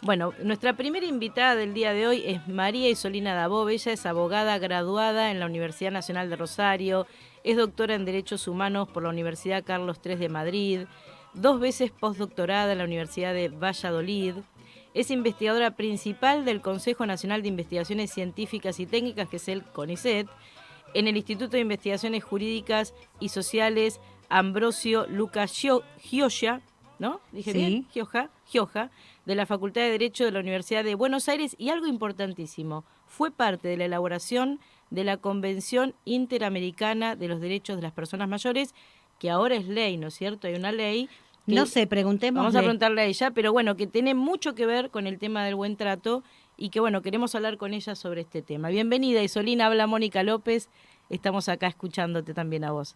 Bueno, nuestra primera invitada del día de hoy es María Isolina Dabov. Ella es abogada graduada en la Universidad Nacional de Rosario, es doctora en Derechos Humanos por la Universidad Carlos III de Madrid, 2 veces postdoctorada en la Universidad de Valladolid, es investigadora principal del Consejo Nacional de Investigaciones Científicas y Técnicas, que es el CONICET, en el Instituto de Investigaciones Jurídicas y Sociales Ambrosio Lucas Gioia, ¿no? ¿Dije bien? Sí. Gioja, de la Facultad de Derecho de la Universidad de Buenos Aires, y algo importantísimo, fue parte de la elaboración de la Convención Interamericana de los Derechos de las Personas Mayores, que ahora es ley, ¿no es cierto? Hay una ley No que sé, vamos a preguntémosle. preguntarle a ella, pero bueno, que tiene mucho que ver con el tema del buen trato y que bueno, queremos hablar con ella sobre este tema. Bienvenida, Isolina, habla Mónica López, estamos acá escuchándote también a vos.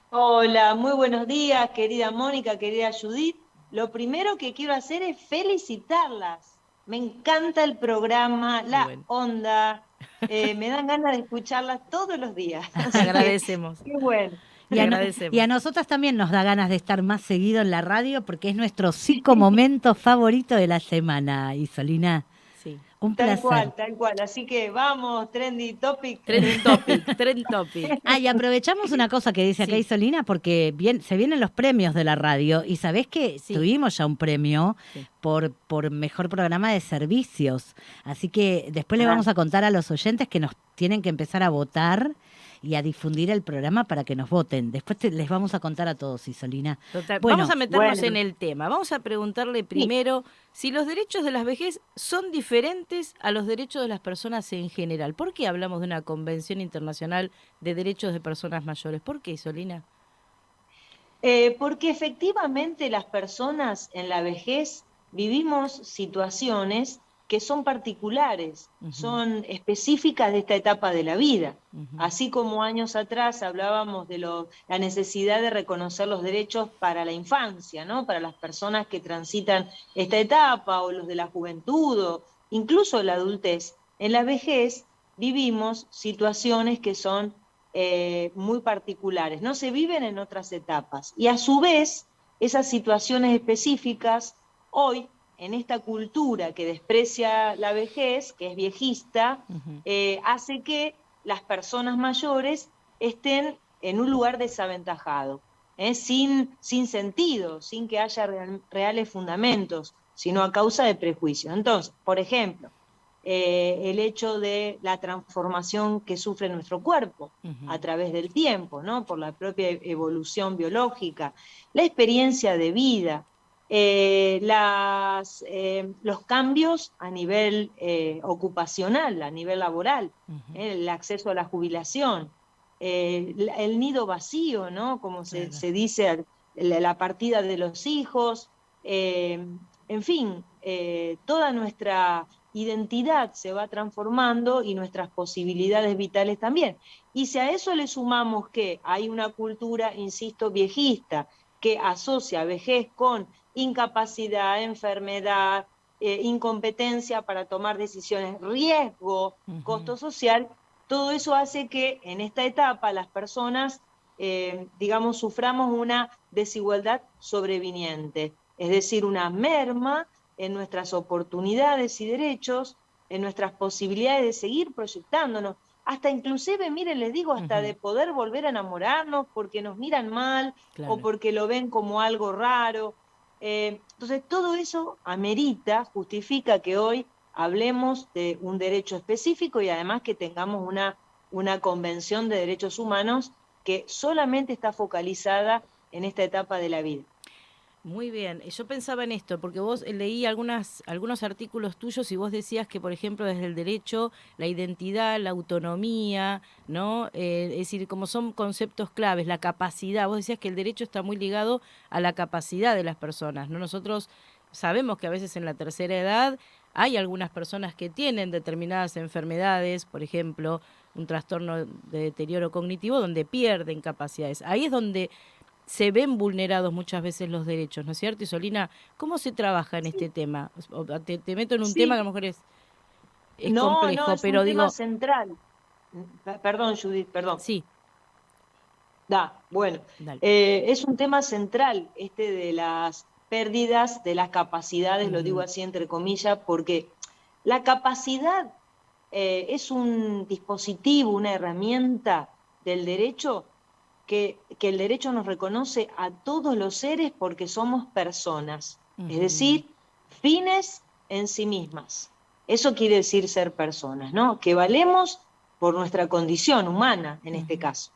Hola, muy buenos días, querida Mónica, querida Judith. Lo primero que quiero hacer es felicitarlas. Me encanta el programa, la Bueno, onda, me dan ganas de escucharlas todos los días. te Así que, agradecemos, qué bueno. te Y a agradecemos. nosotras también nos da ganas de estar más seguido en la radio porque es nuestro psicomomento favorito de la semana, Isolina. Sí. Un Tal placer. cual, tal cual. Así que vamos, trendy topic. Trend topic, trend topic. Ah, y aprovechamos una cosa que dice acá Sí, Isolina porque se vienen los premios de la radio y sabés que sí, tuvimos ya un premio sí. por mejor programa de servicios. Así que después le Ah, vamos a contar a los oyentes que nos tienen que empezar a votar y a difundir el programa para que nos voten. Después les vamos a contar a todos, Isolina. Total. Vamos Bueno, a meternos en bueno, el tema. Vamos a preguntarle sí. primero si los derechos de las vejez son diferentes a los derechos de las personas en general. ¿Por qué hablamos de una Convención Internacional de Derechos de Personas Mayores? ¿Por qué, Isolina? Porque efectivamente las personas en la vejez vivimos situaciones que son particulares, Ujú, son específicas de esta etapa de la vida. ujú. Así como años atrás hablábamos de la necesidad de reconocer los derechos para la infancia, ¿no? Para las personas que transitan esta etapa, o los de la juventud, o incluso la adultez. En la vejez vivimos situaciones que son muy particulares, no se viven en otras etapas. Y a su vez, esas situaciones específicas, hoy, en esta cultura que desprecia la vejez, que es viejista, Ujú. hace que las personas mayores estén en un lugar desaventajado, sin sentido, sin que haya reales fundamentos, sino a causa de prejuicios. Entonces, por ejemplo, el hecho de la transformación que sufre nuestro cuerpo a Ujú. través del tiempo, ¿no? Por la propia evolución biológica, la experiencia de vida, los cambios a nivel ocupacional, a nivel laboral, Ujú. el acceso a la jubilación, el nido vacío, ¿no? Como Claro. se dice, la partida de los hijos, en fin, toda nuestra identidad se va transformando y nuestras posibilidades vitales también. Y si a eso le sumamos que hay una cultura, insisto, viejista, que asocia vejez con incapacidad, enfermedad, incompetencia para tomar decisiones, riesgo, Ujú. costo social, todo eso hace que en esta etapa las personas, digamos, suframos una desigualdad sobreviniente, es decir, una merma en nuestras oportunidades y derechos, en nuestras posibilidades de seguir proyectándonos, hasta inclusive, miren, les digo, hasta Ujú. de poder volver a enamorarnos porque nos miran mal o Claro. porque lo ven como algo raro. Entonces, todo eso amerita, justifica que hoy hablemos de un derecho específico y además que tengamos una convención de derechos humanos que solamente está focalizada en esta etapa de la vida. Muy bien, yo pensaba en esto, porque vos leí algunos artículos tuyos y vos decías que, por ejemplo, desde el derecho, la identidad, la autonomía, ¿no? Es decir, como son conceptos claves, la capacidad, vos decías que el derecho está muy ligado a la capacidad de las personas, ¿no? Nosotros sabemos que a veces en la tercera edad hay algunas personas que tienen determinadas enfermedades, por ejemplo, un trastorno de deterioro cognitivo, donde pierden capacidades. Ahí es donde se ven vulnerados muchas veces los derechos, ¿no es cierto? Isolina, ¿cómo se trabaja en este Sí, tema? Te meto en un tema que a sí. lo mejor es No, no, complejo, es un pero tema digo, central. Perdón, Judith, perdón. sí, Bueno, dale. es un tema central este pérdidas de las capacidades, lo digo así entre comillas, porque la capacidad es un dispositivo, una herramienta del derecho que el derecho nos reconoce a todos los seres porque somos personas, es decir, fines en sí mismas. Eso quiere decir ser personas, ¿no? Que valemos por nuestra condición humana, en este caso.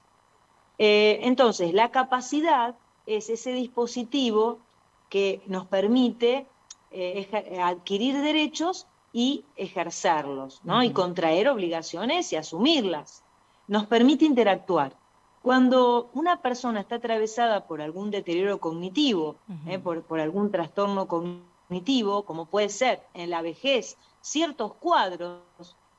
Entonces, la capacidad es ese dispositivo que nos permite adquirir derechos y ejercerlos, ¿no? Y contraer obligaciones y asumirlas. Nos permite interactuar. Cuando una persona está atravesada por algún deterioro cognitivo, por algún trastorno cognitivo, como puede ser en la vejez, ciertos cuadros,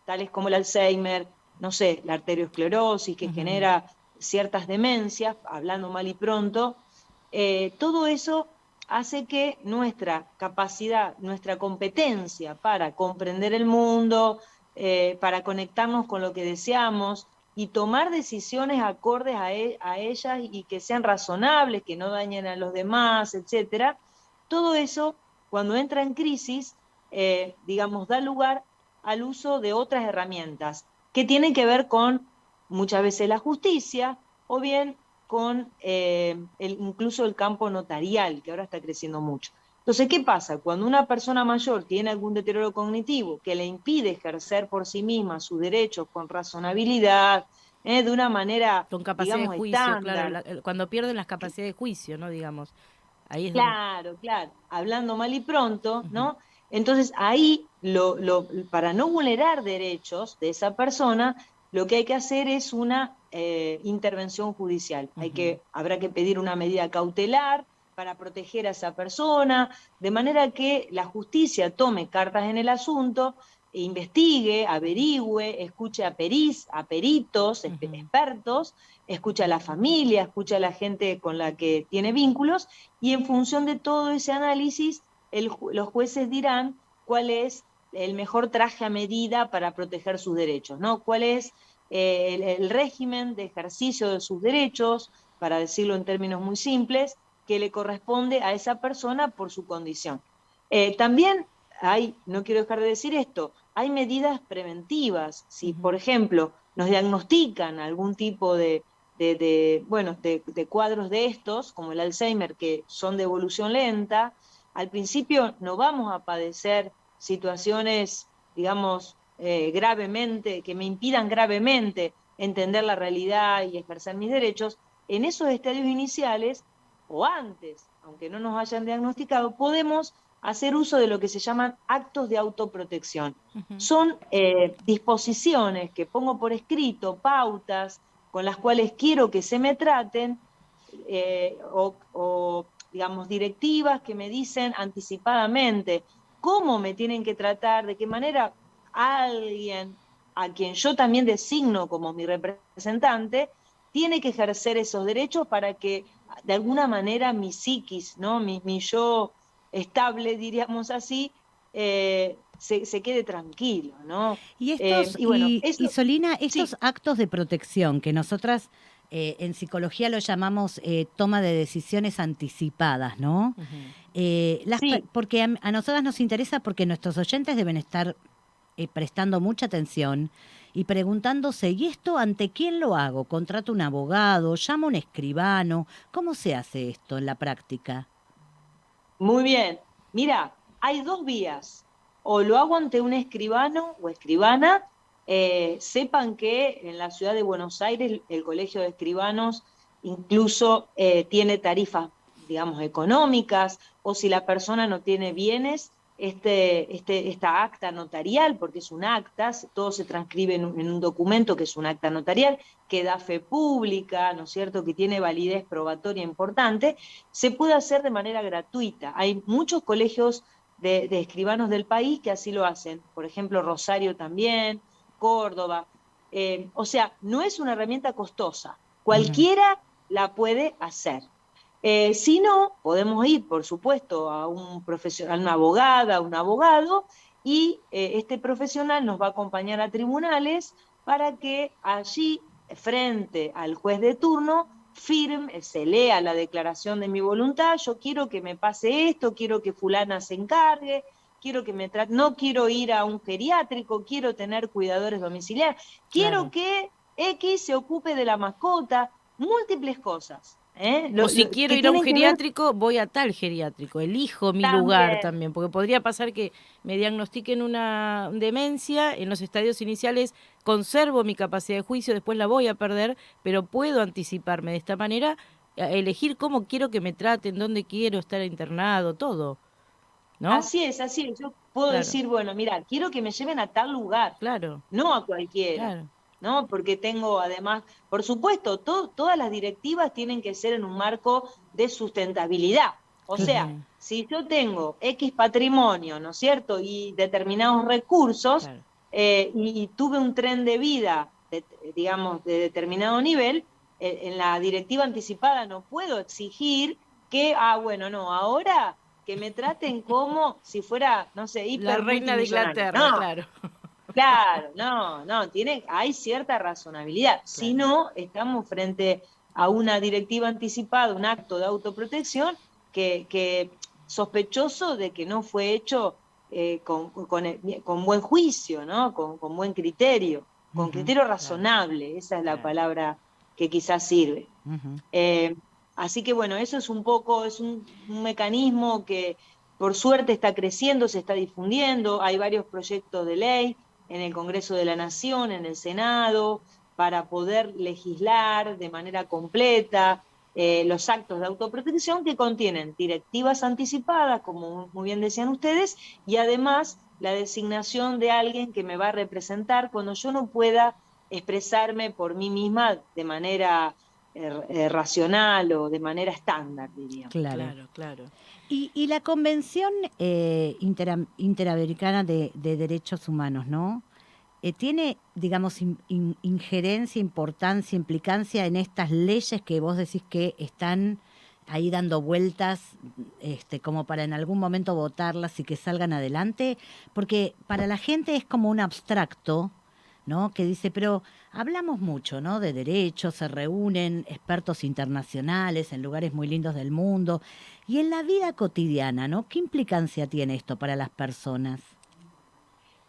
tales como el Alzheimer, no sé, la arteriosclerosis que genera ciertas demencias, hablando mal y pronto, todo eso hace que nuestra capacidad, nuestra competencia para comprender el mundo, para conectarnos con lo que deseamos y tomar decisiones acordes a ellas y que sean razonables, que no dañen a los demás, etcétera, todo eso, cuando entra en crisis, digamos, da lugar al uso de otras herramientas que tienen que ver con muchas veces la justicia o bien con incluso el campo notarial, que ahora está creciendo mucho. Entonces, ¿qué pasa? Cuando una persona mayor tiene algún deterioro cognitivo que le impide ejercer por sí misma sus derechos con razonabilidad, de una manera, Con capacidad de digamos, juicio, claro, estándar. cuando pierden las capacidades de juicio, ¿no? Digamos, ahí es donde... Claro, claro, hablando mal y pronto, ¿no? Entonces ahí, para no vulnerar derechos de esa persona, lo que hay que hacer es una intervención judicial. Habrá que pedir una medida cautelar para proteger a esa persona, de manera que la justicia tome cartas en el asunto, e investigue, averigüe, escuche a peritos, expertos, escuche a la familia, escuche a la gente con la que tiene vínculos, y en función de todo ese análisis, los jueces dirán cuál es el mejor traje a medida para proteger sus derechos, ¿no? Cuál es el régimen de ejercicio de sus derechos, para decirlo en términos muy simples, que le corresponde a esa persona por su condición. También no quiero dejar de decir esto, hay medidas preventivas. Si, por ejemplo, nos diagnostican algún tipo de cuadros de estos, como el Alzheimer, que son de evolución lenta, al principio no vamos a padecer situaciones, digamos, gravemente, que me impidan gravemente entender la realidad y ejercer mis derechos. En esos estadios iniciales, o antes, aunque no nos hayan diagnosticado, podemos hacer uso de lo que se llaman actos de autoprotección. Son disposiciones que pongo por escrito, pautas, con las cuales quiero que se me traten, o digamos, directivas que me dicen anticipadamente cómo me tienen que tratar, de qué manera alguien a quien yo también designo como mi representante, tiene que ejercer esos derechos para que de alguna manera mi psiquis, ¿no? mi yo estable, diríamos así, se quede tranquilo, ¿no? Y bueno, eso, Solina, sí. estos actos de protección que nosotras en psicología lo llamamos toma de decisiones anticipadas, ¿no? Sí, Porque a nosotras nos interesa porque nuestros oyentes deben estar prestando mucha atención y preguntándose, ¿y esto ante quién lo hago? ¿Contrato un abogado? ¿Llamo a un escribano? ¿Cómo se hace esto en la práctica? muy bien. Mira, hay dos vías. O lo hago ante un escribano o escribana. Sepan que en la ciudad de Buenos Aires el Colegio de Escribanos incluso tiene tarifas, digamos, económicas, o si la persona no tiene bienes, esta acta notarial, porque es un acta, todo se transcribe en un documento que es un acta notarial, que da fe pública, ¿no es cierto?, que tiene validez probatoria importante, se puede hacer de manera gratuita. Hay muchos colegios de escribanos del país que así lo hacen, por ejemplo, Rosario también, Córdoba. O sea, no es una herramienta costosa, cualquiera la puede hacer. Si no, podemos ir, por supuesto, a un profesional, a una abogada, a un abogado, y este profesional nos va a acompañar a tribunales para que allí, frente al juez de turno, se lea la declaración de mi voluntad, yo quiero que me pase esto, quiero que fulana se encargue, quiero que no quiero ir a un geriátrico, quiero tener cuidadores domiciliarios, quiero Claro. que X se ocupe de la mascota, múltiples cosas. O si quiero que ir a un tienen que ver geriátrico, voy a tal geriátrico, elijo mi lugar también. también, porque podría pasar que me diagnostiquen una demencia, en los estadios iniciales conservo mi capacidad de juicio, después la voy a perder, pero puedo anticiparme de esta manera, elegir cómo quiero que me traten, dónde quiero estar internado, todo, ¿no? Así es, así es. Yo puedo Claro, decir, bueno, mira, quiero que me lleven a tal lugar, claro, no a cualquiera, claro. ¿no? Porque tengo además, por supuesto, todas las directivas tienen que ser en un marco de sustentabilidad. O sea, Ujú, si yo tengo X patrimonio, ¿no es cierto? Y determinados recursos, claro. y tuve un tren de vida, digamos, de determinado nivel, en la directiva anticipada no puedo exigir que, bueno, no, ahora que me traten como si fuera, no sé, La hiper reina de multimillonario. Inglaterra, No, claro. claro, no, hay cierta razonabilidad. Si Claro. no, estamos frente a una directiva anticipada, un acto de autoprotección que sospechoso de que no fue hecho con buen juicio, ¿no? Con buen criterio, con Ujú, criterio Claro, razonable, esa es la claro. palabra que quizás sirve. ujú. Eh, Así que bueno, eso es un poco, es un mecanismo que por suerte está creciendo, se está difundiendo, hay varios proyectos de ley en el Congreso de la Nación, en el Senado, para poder legislar de manera completa los actos de autoprotección que contienen directivas anticipadas, como muy bien decían ustedes, y además la designación de alguien que me va a representar cuando yo no pueda expresarme por mí misma de manera racional o de manera estándar, diríamos. Claro. Claro, claro. Y la Convención Interamericana de Derechos Humanos, ¿no? ¿Tiene, digamos, injerencia, importancia, implicancia en estas leyes que vos decís que están ahí dando vueltas, como para en algún momento votarlas y que salgan adelante? Porque para la gente es como un abstracto, ¿no? Que dice, pero hablamos mucho, ¿no? De derechos, se reúnen expertos internacionales en lugares muy lindos del mundo. Y en la vida cotidiana, ¿no? ¿Qué implicancia tiene esto para las personas?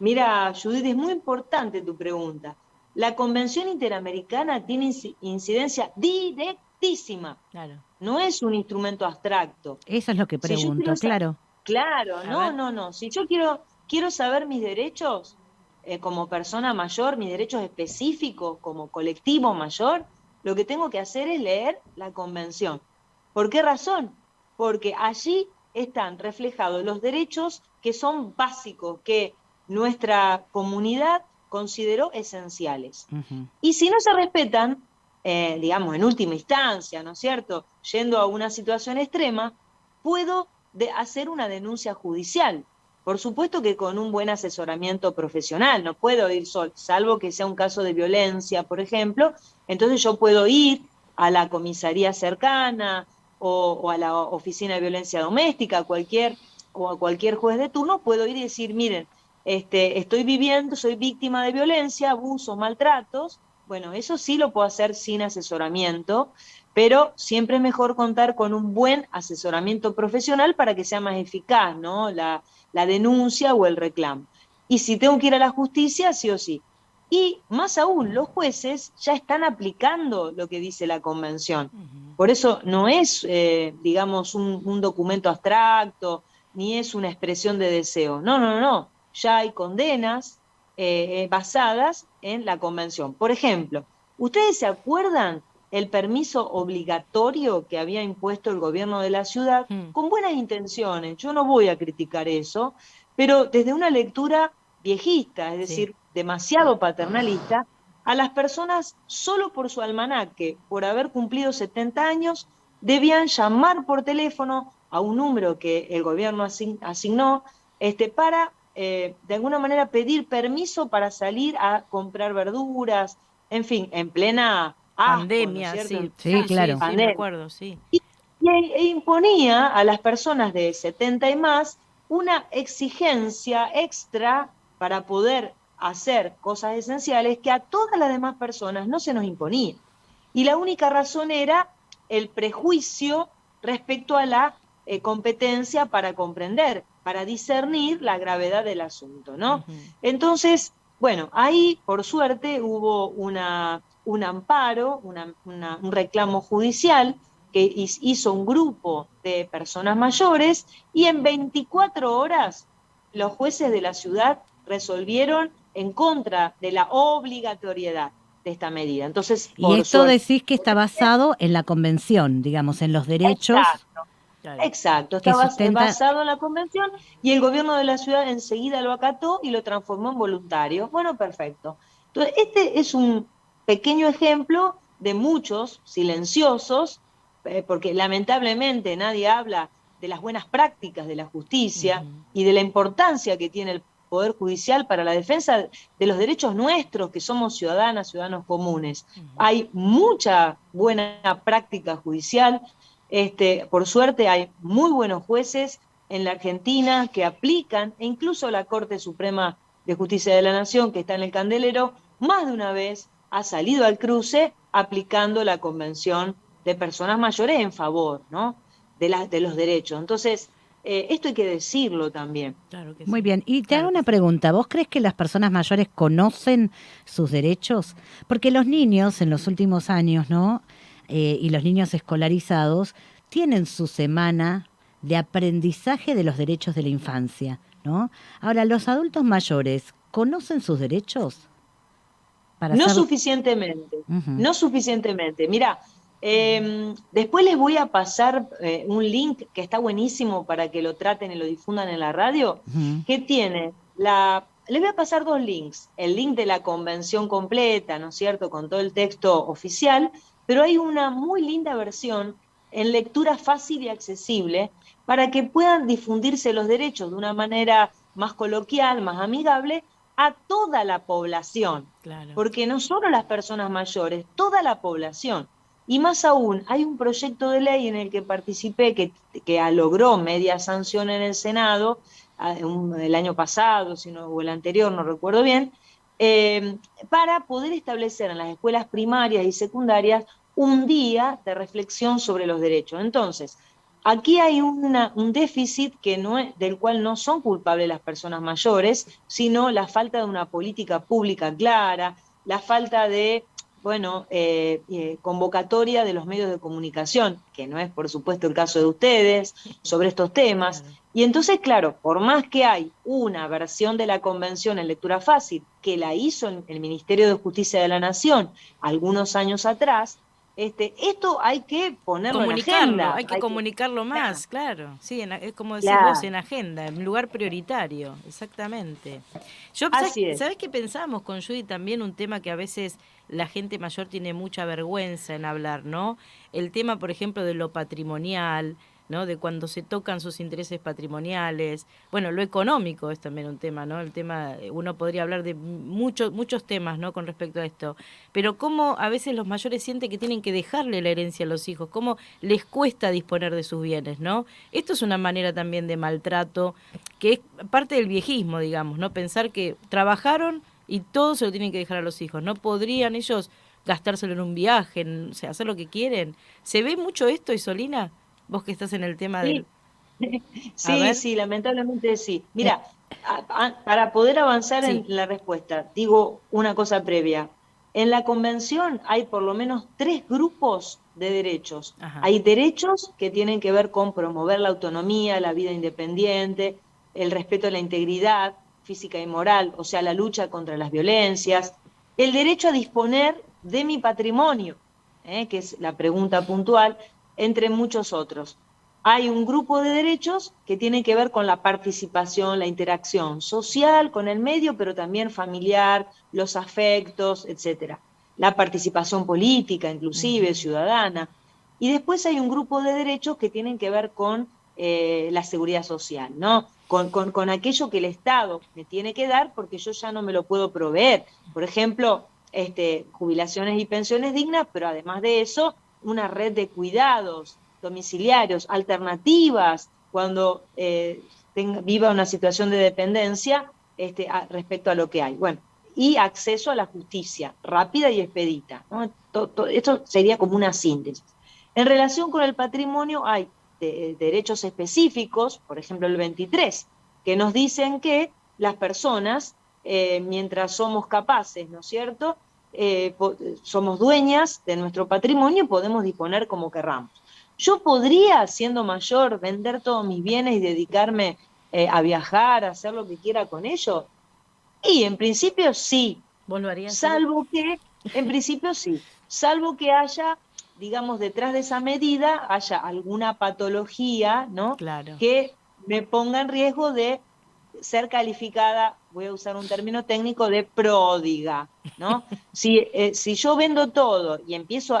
Mira, Judith, es muy importante tu pregunta. La Convención Interamericana tiene incidencia directísima, Claro. no es un instrumento abstracto. Eso es lo que Si yo quiero pregunto, claro. claro, A ver. no. Si yo quiero saber mis derechos como persona mayor, mis derechos específicos como colectivo mayor, lo que tengo que hacer es leer la convención. ¿Por qué razón? Porque allí están reflejados los derechos que son básicos, que nuestra comunidad consideró esenciales. Ujú. Y si no se respetan, digamos, en última instancia, ¿no es cierto? Yendo a una situación extrema, puedo hacer una denuncia judicial. Por supuesto que con un buen asesoramiento profesional, no puedo ir solo, salvo que sea un caso de violencia, por ejemplo, entonces yo puedo ir a la comisaría cercana o a la oficina de violencia doméstica, o a cualquier juez de turno, puedo ir y decir, miren, estoy viviendo, soy víctima de violencia, abusos, maltratos. Bueno, eso sí lo puedo hacer sin asesoramiento, pero siempre es mejor contar con un buen asesoramiento profesional para que sea más eficaz, ¿no? La denuncia o el reclamo. Y si tengo que ir a la justicia, sí o sí. Y más aún, los jueces ya están aplicando lo que dice la convención. Ujú. Por eso no es, digamos, un documento abstracto, ni es una expresión de deseo. No. Ya hay condenas basadas en la convención. Por ejemplo, ¿ustedes se acuerdan el permiso obligatorio que había impuesto el gobierno de la ciudad? Mm, Con buenas intenciones, yo no voy a criticar eso, pero desde una lectura viejista, es sí. decir, demasiado paternalista, a las personas solo por su almanaque, por haber cumplido 70 años, debían llamar por teléfono a un número que el gobierno asignó para, de alguna manera, pedir permiso para salir a comprar verduras, en fin, en plena asco, ¿no es Pandemia, cierto? En sí, Sí, sí, sí, claro. sí, me pandemia. acuerdo, sí. E imponía a las personas de 70 y más una exigencia extra para poder hacer cosas esenciales que a todas las demás personas no se nos imponía. Y la única razón era el prejuicio respecto a la competencia para comprender, para discernir la gravedad del asunto, ¿no? Entonces, bueno, ahí por suerte hubo un amparo, un reclamo judicial que hizo un grupo de personas mayores y en 24 horas los jueces de la ciudad resolvieron en contra de la obligatoriedad de esta medida. Entonces, Y por esto suerte. decís que está basado en la convención, digamos, en los derechos Exacto, Claro. exacto. que Está sustenta. basado en la convención y el gobierno de la ciudad enseguida lo acató y lo transformó en voluntario. Bueno, perfecto. Entonces, este es un pequeño ejemplo de muchos silenciosos, porque lamentablemente nadie habla de las buenas prácticas de la justicia y de la importancia que tiene el Poder Judicial para la defensa de los derechos nuestros, que somos ciudadanas, ciudadanos comunes. Hay mucha buena práctica judicial. Por suerte hay muy buenos jueces en la Argentina que aplican, e incluso la Corte Suprema de Justicia de la Nación, que está en el candelero, más de una vez ha salido al cruce aplicando la Convención de Personas Mayores en favor, ¿no?, de los derechos. Entonces, esto hay que decirlo también. Claro que Muy sí. bien, y te hago Claro que una sí. pregunta. ¿Vos crees que las personas mayores conocen sus derechos? Porque los niños en los últimos años, ¿no? Y los niños escolarizados tienen su semana de aprendizaje de los derechos de la infancia, ¿no? Ahora, los adultos mayores, ¿conocen sus derechos? Para No saber. suficientemente, Ujú, no suficientemente. Mira, después les voy a pasar un link que está buenísimo para que lo traten y lo difundan en la radio, ujú. que tiene les voy a pasar dos links, el link de la convención completa, ¿no es cierto?, con todo el texto oficial, pero hay una muy linda versión en lectura fácil y accesible para que puedan difundirse los derechos de una manera más coloquial, más amigable, a toda la población, Claro. porque no solo las personas mayores, toda la población. Y más aún, hay un proyecto de ley en el que participé que logró media sanción en el Senado el año pasado, o el anterior, no recuerdo bien, para poder establecer en las escuelas primarias y secundarias un día de reflexión sobre los derechos. Entonces, aquí hay un déficit del cual no son culpables las personas mayores, sino la falta de una política pública clara, la falta de, bueno, convocatoria de los medios de comunicación, que no es, por supuesto, el caso de ustedes, sobre estos temas. Claro. Y entonces, claro, por más que hay una versión de la convención en lectura fácil, que la hizo el Ministerio de Justicia de la Nación algunos años atrás, esto hay que ponerlo en Comunicarlo, agenda. hay que comunicarlo Claro, más, claro. Sí, es como decís vos, claro, en agenda, en lugar prioritario, exactamente. Yo, así es. ¿sabés qué pensamos con Judy también? Un tema que a veces la gente mayor tiene mucha vergüenza en hablar, ¿no? El tema, por ejemplo, de lo patrimonial, ¿no? De cuando se tocan sus intereses patrimoniales. Bueno, lo económico es también un tema, ¿no? El tema, uno podría hablar de muchos temas, ¿no? Con respecto a esto. Pero cómo a veces los mayores sienten que tienen que dejarle la herencia a los hijos, cómo les cuesta disponer de sus bienes, ¿no? Esto es una manera también de maltrato, que es parte del viejismo, digamos, ¿no? Pensar que trabajaron y todo se lo tienen que dejar a los hijos. No podrían ellos gastárselo en un viaje, o sea, hacer lo que quieren. ¿Se ve mucho esto, Isolina? Vos que estás en el tema del... Sí, A sí, ver. sí, lamentablemente sí. Eh, Mira, para poder avanzar en Sí. la respuesta, digo una cosa previa. En la convención hay por lo menos tres grupos de derechos. Ajá. Hay derechos que tienen que ver con promover la autonomía, la vida independiente, el respeto a la integridad física y moral, o sea, la lucha contra las violencias, el derecho a disponer de mi patrimonio, que es la pregunta puntual, entre muchos otros. Hay un grupo de derechos que tienen que ver con la participación, la interacción social con el medio, pero también familiar, los afectos, etcétera. La participación política, inclusive Ujú. ciudadana. Y después hay un grupo de derechos que tienen que ver con la seguridad social, ¿no? Con aquello que el Estado me tiene que dar porque yo ya no me lo puedo proveer. Por ejemplo, jubilaciones y pensiones dignas, pero además de eso, una red de cuidados domiciliarios, alternativas, cuando viva una situación de dependencia respecto a lo que hay. Bueno, y acceso a la justicia rápida y expedita, ¿no? Esto sería como una síntesis. En relación con el patrimonio hay derechos específicos, por ejemplo el 23, que nos dicen que las personas, mientras somos capaces, ¿no es cierto?, somos dueñas de nuestro patrimonio y podemos disponer como querramos. Yo podría, siendo mayor, vender todos mis bienes y dedicarme a viajar, a hacer lo que quiera con ello. Y en principio sí, ¿Vos lo harías, Sole? salvo que, en principio sí, salvo que haya, digamos, detrás de esa medida, haya alguna patología, ¿no? Claro. Que me ponga en riesgo de ser calificada, voy a usar un término técnico, de pródiga, ¿no? Si yo vendo todo y empiezo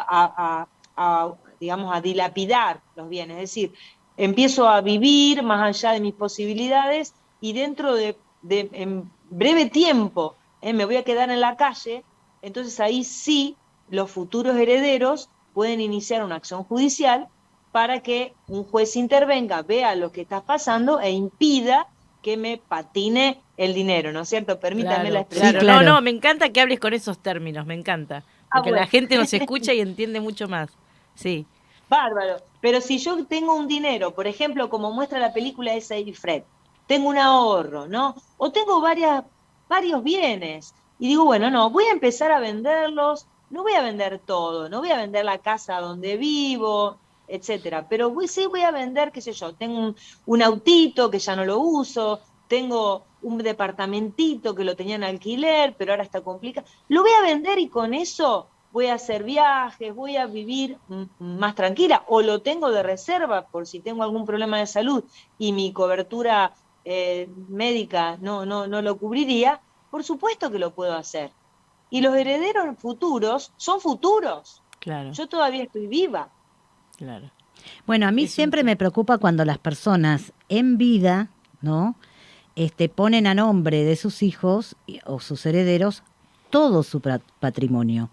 digamos, a dilapidar los bienes, es decir, empiezo a vivir más allá de mis posibilidades y dentro en breve tiempo me voy a quedar en la calle, entonces ahí sí los futuros herederos pueden iniciar una acción judicial para que un juez intervenga, vea lo que está pasando e impida que me patine el dinero, ¿no es cierto? Permítame la Claro, expresión. Sí, claro. claro. No, me encanta que hables con esos términos, me encanta. Porque la Bueno, gente nos escucha y entiende mucho más. Sí. bárbaro. Pero si yo tengo un dinero, por ejemplo, como muestra la película esa y Fred, tengo un ahorro, ¿no? O tengo varios bienes. Y digo, bueno, no, voy a empezar a venderlos, no voy a vender todo, no voy a vender la casa donde vivo, etcétera. Pero sí voy a vender, qué sé yo, tengo un autito que ya no lo uso, tengo un departamentito que lo tenía en alquiler, pero ahora está complicado. Lo voy a vender y con eso voy a hacer viajes, voy a vivir más tranquila, o lo tengo de reserva por si tengo algún problema de salud y mi cobertura médica no lo cubriría, por supuesto que lo puedo hacer. Y los herederos futuros son futuros. Claro, Yo todavía estoy viva. claro. Bueno, a mí Es un siempre me preocupa cuando las personas en vida, ¿no? Ponen a nombre de sus hijos o sus herederos todo su patrimonio.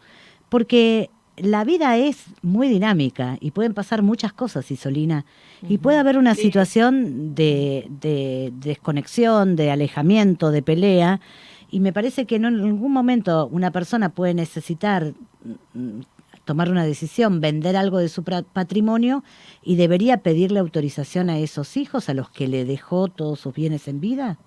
Porque la vida es muy dinámica y pueden pasar muchas cosas, Isolina. Y puede haber una Sí. situación de desconexión, de alejamiento, de pelea. Y me parece que en ningún momento una persona puede necesitar tomar una decisión, vender algo de su patrimonio y debería pedirle autorización a esos hijos a los que le dejó todos sus bienes en vida.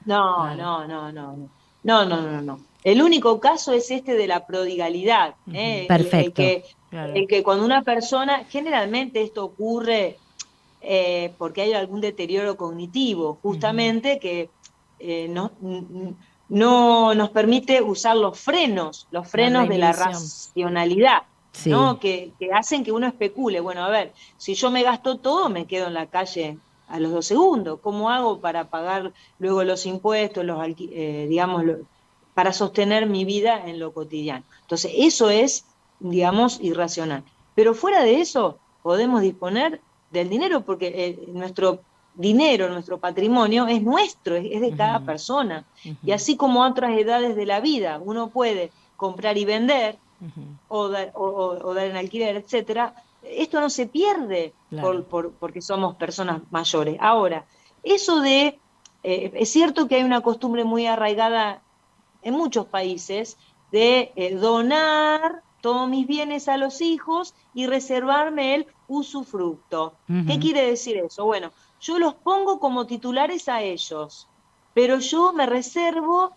No, Claro. no, no, no, no. No, no, no, no. El único caso es este de la prodigalidad, ¿eh? Perfecto. Claro. El que cuando una persona, generalmente esto ocurre porque hay algún deterioro cognitivo, justamente que no nos permite usar los frenos La de la inhibición. racionalidad, Sí. ¿no? Que hacen que uno especule. Bueno, a ver, si yo me gasto todo, me quedo en la calle a los 2 segundos. ¿Cómo hago para pagar luego los impuestos, digamos, para sostener mi vida en lo cotidiano? Entonces, eso es, digamos, irracional. Pero fuera de eso, podemos disponer del dinero porque nuestro dinero, nuestro patrimonio es nuestro, es de cada persona. Y así como otras edades de la vida, uno puede comprar y vender o dar en alquiler, etcétera, esto no se pierde Claro. porque somos personas mayores. Ahora, eso es cierto que hay una costumbre muy arraigada en muchos países de donar todos mis bienes a los hijos y reservarme el usufructo. ¿Qué quiere decir eso? Bueno, yo los pongo como titulares a ellos, pero yo me reservo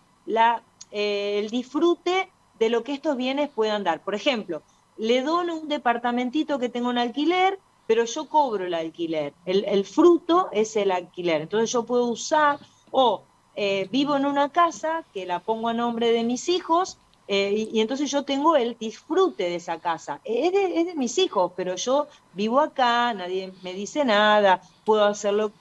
el disfrute de lo que estos bienes puedan dar. Por ejemplo, le dono un departamentito que tengo en alquiler, pero yo cobro el alquiler. El fruto es el alquiler. Entonces yo puedo usar, o vivo en una casa que la pongo a nombre de mis hijos, y entonces yo tengo el disfrute de esa casa. Es de mis hijos, pero yo vivo acá, nadie me dice nada, puedo hacerlo,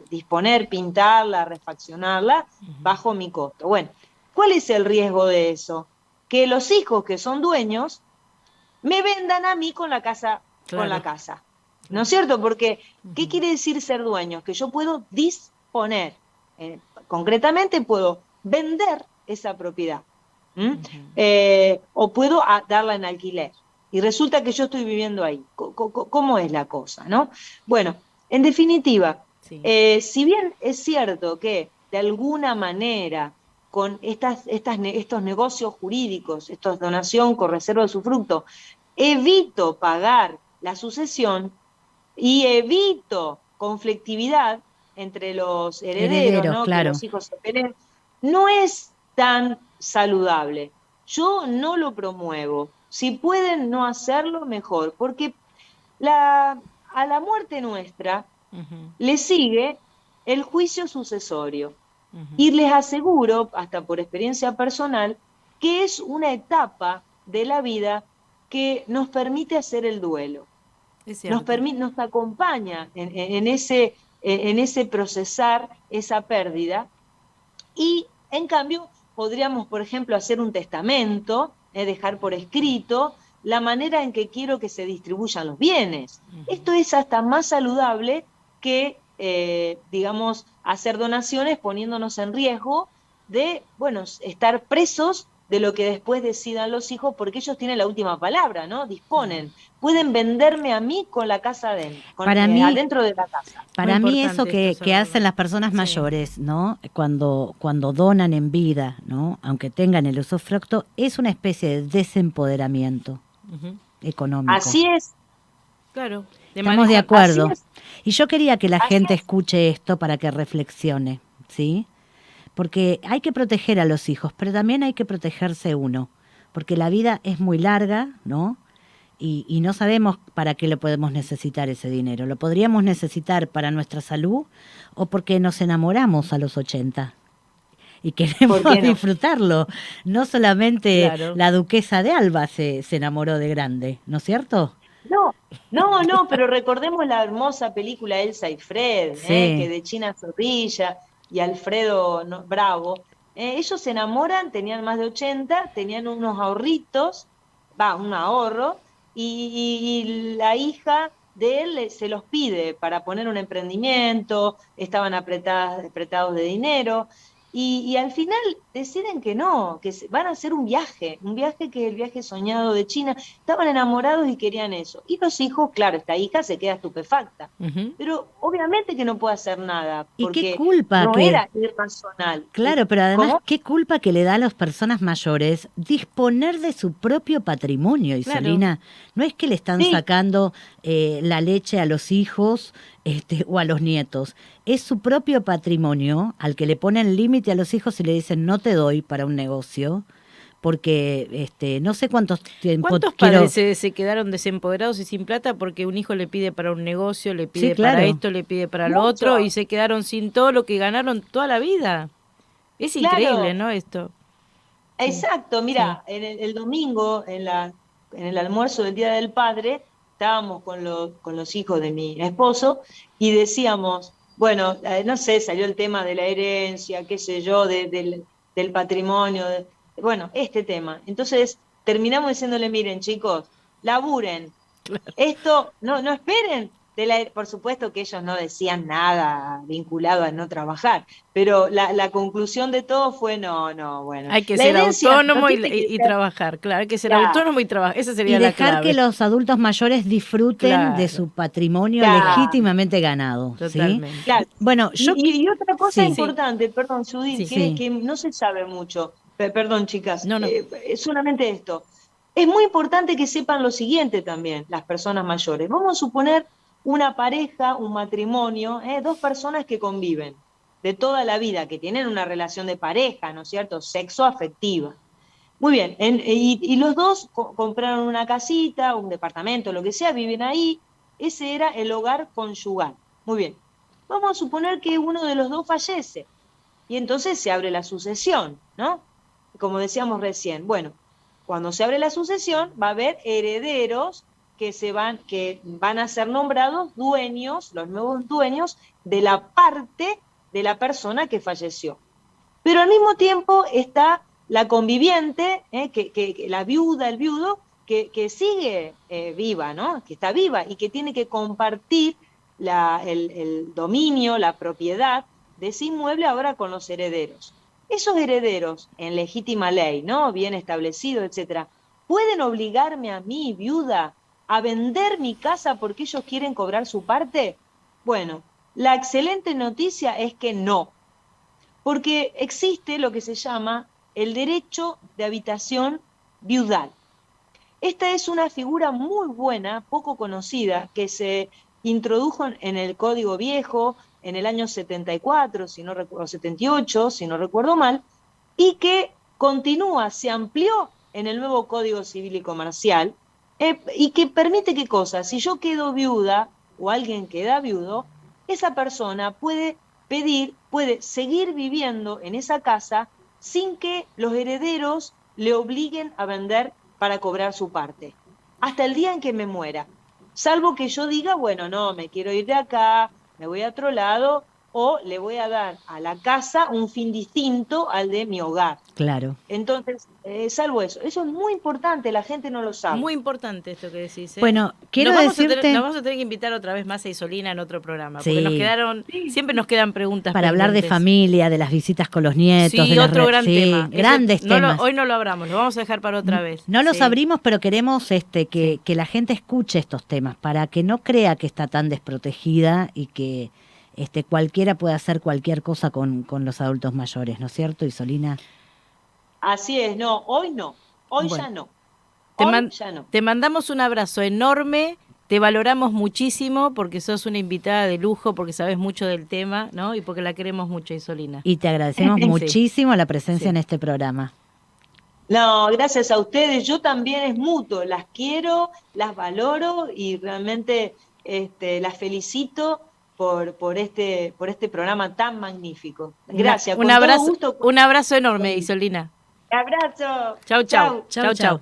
disponer, pintarla, refaccionarla, bajo mi costo. Bueno, ¿cuál es el riesgo de eso? Que los hijos que son dueños me vendan a mí con la casa, con la Claro. casa. ¿No es cierto? Porque, ¿qué quiere decir ser dueños? Que yo puedo disponer. Concretamente puedo vender esa propiedad. O puedo darla en alquiler. Y resulta que yo estoy viviendo ahí. ¿Cómo es la cosa, no? Bueno, en definitiva, Sí. si bien es cierto que de alguna manera con estos negocios jurídicos, estos donación con reserva de su fruto, evito pagar la sucesión y evito conflictividad entre los herederos, ¿no? Que claro. los hijos se peleen, no es tan saludable. Yo no lo promuevo. Si pueden no hacerlo, mejor, porque a la muerte nuestra Ujú, le sigue el juicio sucesorio. ujú. Y les aseguro, hasta por experiencia personal, que es una etapa de la vida que nos permite hacer el duelo, Es cierto. nos acompaña en ese procesar esa pérdida y en cambio podríamos, por ejemplo, hacer un testamento, dejar por escrito la manera en que quiero que se distribuyan los bienes. Esto es hasta más saludable que, digamos, hacer donaciones poniéndonos en riesgo de, bueno, estar presos de lo que después decidan los hijos, porque ellos tienen la última palabra, ¿no? Claro. Disponen. Pueden venderme a mí con la casa Para mí, adentro de la casa. Muy Para mí eso importante esto que saberlo. hacen las personas Sí. mayores, ¿no? Cuando donan en vida, ¿no? Aunque tengan el usufructo, es una especie de desempoderamiento Ujú. económico. Así es, Claro. De Estamos de manera. así acuerdo. es, Y yo quería que la así gente es. escuche esto para que reflexione, ¿sí? Porque hay que proteger a los hijos, pero también hay que protegerse uno, porque la vida es muy larga, ¿no? Y no sabemos para qué lo podemos necesitar ese dinero. Lo podríamos necesitar para nuestra salud o porque nos enamoramos a los 80 y queremos ¿Por qué no? disfrutarlo. No solamente Claro. la duquesa de Alba se enamoró de grande, ¿no es cierto? No, no, pero recordemos la hermosa película Elsa y Fred, que Sí, de China Zorrilla y Alfredo Bravo, ellos se enamoran, tenían más de 80, tenían unos ahorritos, un ahorro, y la hija de él se los pide para poner un emprendimiento, estaban apretados de dinero, y al final deciden que no, van a hacer un viaje que es el viaje soñado de China. Estaban enamorados y querían eso. Y los hijos, claro, esta hija se queda estupefacta. Ujú. Pero obviamente que no puede hacer nada, y qué porque culpa no que, era irracional. claro, pero además ¿Cómo? qué culpa que le da a las personas mayores disponer de su propio patrimonio, Claro. Isolina. No es que le están Sí, sacando la leche a los hijos o a los nietos. Es su propio patrimonio al que le ponen límite a los hijos y le dicen no te doy para un negocio, porque no sé cuántos tiempo ¿Cuántos padres quiero. se quedaron desempoderados y sin plata porque un hijo le pide para un negocio, le Sí, pide para claro. esto, le pide para lo otro y mucho. se quedaron sin todo lo que ganaron toda la vida? Es increíble, Claro, ¿no? Esto. Sí, exacto. sí. Mira, el domingo, en el almuerzo del Día del Padre, estábamos con los hijos de mi esposo y decíamos, bueno, no sé, salió el tema de la herencia, qué sé yo, del patrimonio, bueno, este tema. Entonces terminamos diciéndole, miren chicos, laburen, esto, no esperen. Por supuesto que ellos no decían nada vinculado a no trabajar, pero la conclusión de todo fue, no, bueno, Hay que la ser herencia no autónomo tiene que y ser, trabajar, claro, hay que ser ya, autónomo y trabajar, esa Y sería la dejar que clave. los adultos mayores disfruten de Claro, su patrimonio ya, claro, legítimamente ganado, ¿sí? totalmente. claro. Bueno, Y otra cosa sí, Sí, importante, perdón, Judith, sí. que, sí. que no se sabe mucho, perdón, chicas, No, no. solamente esto. Es muy importante que sepan lo siguiente también, las personas mayores. Vamos a suponer una pareja, un matrimonio, dos personas que conviven de toda la vida, que tienen una relación de pareja, ¿no es cierto? Sexo afectiva. Muy bien, y los dos compraron una casita, un departamento, lo que sea, viven ahí. Ese era el hogar conyugal. Muy bien. Vamos a suponer que uno de los dos fallece y entonces se abre la sucesión, ¿no? Como decíamos recién. Bueno, cuando se abre la sucesión va a haber herederos que van a ser nombrados dueños, los nuevos dueños de la parte de la persona que falleció. Pero al mismo tiempo está la conviviente, que la viuda, el viudo, que sigue viva, ¿no? Que está viva y que tiene que compartir el dominio, la propiedad de ese inmueble ahora con los herederos. Esos herederos, en legítima ley, ¿no? Bien establecido, etcétera, ¿pueden obligarme a mí, viuda, a vender mi casa porque ellos quieren cobrar su parte? Bueno, la excelente noticia es que no, porque existe lo que se llama el derecho de habitación viudal. Esta es una figura muy buena, poco conocida, que se introdujo en el Código Viejo en el año 74, si no recuerdo, 78, si no recuerdo mal, y que continúa, se amplió en el nuevo Código Civil y Comercial, y que permite qué cosa, si yo quedo viuda o alguien queda viudo, esa persona puede pedir, puede seguir viviendo en esa casa sin que los herederos le obliguen a vender para cobrar su parte, hasta el día en que me muera. Salvo que yo diga, bueno, no, me quiero ir de acá, me voy a otro lado, o le voy a dar a la casa un fin distinto al de mi hogar. Claro. Entonces, salvo eso es muy importante, la gente no lo sabe. Muy importante esto que decís. Bueno, quiero nos decirte... nos vamos a tener que invitar otra vez más a Isolina en otro programa, Sí. porque nos quedaron, siempre nos quedan preguntas para hablar de pendientes. familia, de las visitas con los nietos. Sí, de otro gran tema. Grandes temas. Hoy no lo abramos, lo vamos a dejar para otra vez. No los Sí. abrimos, pero queremos que la gente escuche estos temas, para que no crea que está tan desprotegida y que cualquiera puede hacer cualquier cosa con los adultos mayores, ¿no es cierto, Isolina? Así es, no, hoy no, hoy Bueno. ya no. Ya no. Te mandamos un abrazo enorme, te valoramos muchísimo porque sos una invitada de lujo, porque sabes mucho del tema, ¿no? Y porque la queremos mucho, Isolina. Y te agradecemos muchísimo la presencia Sí. en este programa. No, gracias a ustedes, yo también es mutuo, las quiero, las valoro y realmente las felicito por este programa tan magnífico. Gracias, Un abrazo enorme, Isolina. Abrazo. Chau, chau. Chau, chau.